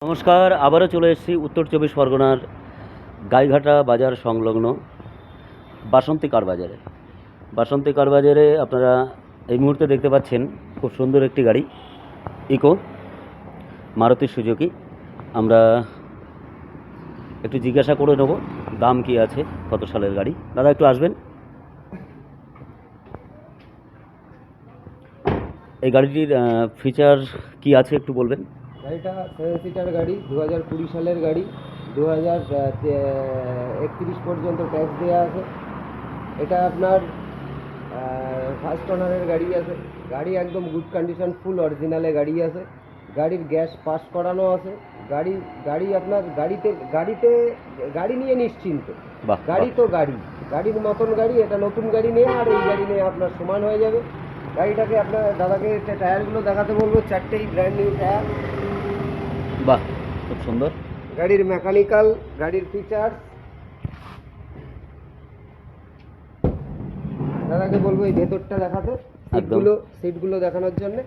নমস্কার, আবারও চলে এসেছি উত্তর চব্বিশ পরগনার গাইঘাটা বাজার সংলগ্ন বাসন্তী কার বাজারে। বাসন্তী কার বাজারে আপনারা এই মুহূর্তে দেখতে পাচ্ছেন খুব সুন্দর একটি গাড়ি, ইকো মারুতি সুজুকি। আমরা একটু জিজ্ঞাসা করে নেব দাম কি আছে, কত সালের গাড়ি। দাদা একটু আসবেন। এই গাড়িটির ফিচার কি আছে একটু বলবেন? গাড়িটা 7 সিটার গাড়ি, 2020 সালের গাড়ি, 2031 পর্যন্ত ট্যাক্স দেওয়া আছে। এটা আপনার ফার্স্ট ওনারের গাড়ি আছে। গাড়ি একদম গুড কন্ডিশন, ফুল অরিজিনালে গাড়ি আছে। গাড়ির গ্যাস পাস করানো আছে। গাড়ি আপনার গাড়ি নিয়ে নিশ্চিন্ত। গাড়ি তো গাড়ির মতন গাড়ি, এটা নতুন গাড়ি নিয়ে আর এই গাড়ি নিয়ে আপনার সমান হয়ে যাবে। গাড়িটাকে আপনার দাদাকে টায়ারগুলো দেখাতে বলবো, 4টেই ব্র্যান্ড নিউ টায়ার। বাহ, খুব সুন্দর। গাড়ির মেকানিক্যাল, গাড়ির ফিচার্স দাদাকে বলবো এই ভেতরটা দেখাতে, সিটগুলো দেখানোর জন্য।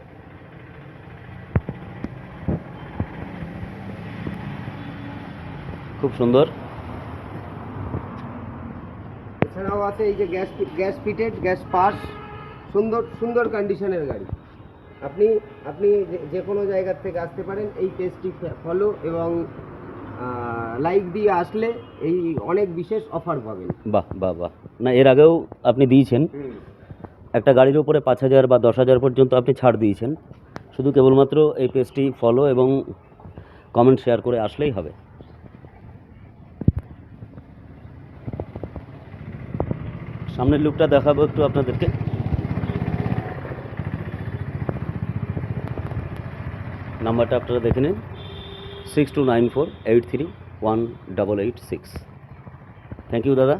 খুব সুন্দর। এছাড়াও আছে এই যে গ্যাস ফিটেড, গ্যাস পাস, সুন্দর কন্ডিশনের গাড়ি। আপনি যে কোনো জায়গার থেকে আসতে পারেন, এই পেজটি ফলো এবং লাইক দিয়ে আসলে এই অনেক বিশেষ অফার পাবেন। বাহ বাহ বাহ, না এর আগেও আপনি দিয়েছেন একটা গাড়ির উপরে 5,000 বা 10,000 পর্যন্ত আপনি ছাড় দিয়েছেন। শুধু কেবলমাত্র এই পেজটি ফলো এবং কমেন্ট শেয়ার করে আসলেই হবে। সামনের লুকটা দেখাবো একটু আপনাদেরকে। নাম্বারটা আপনারা দেখে নিন, 6294831886। থ্যাংক ইউ দাদা।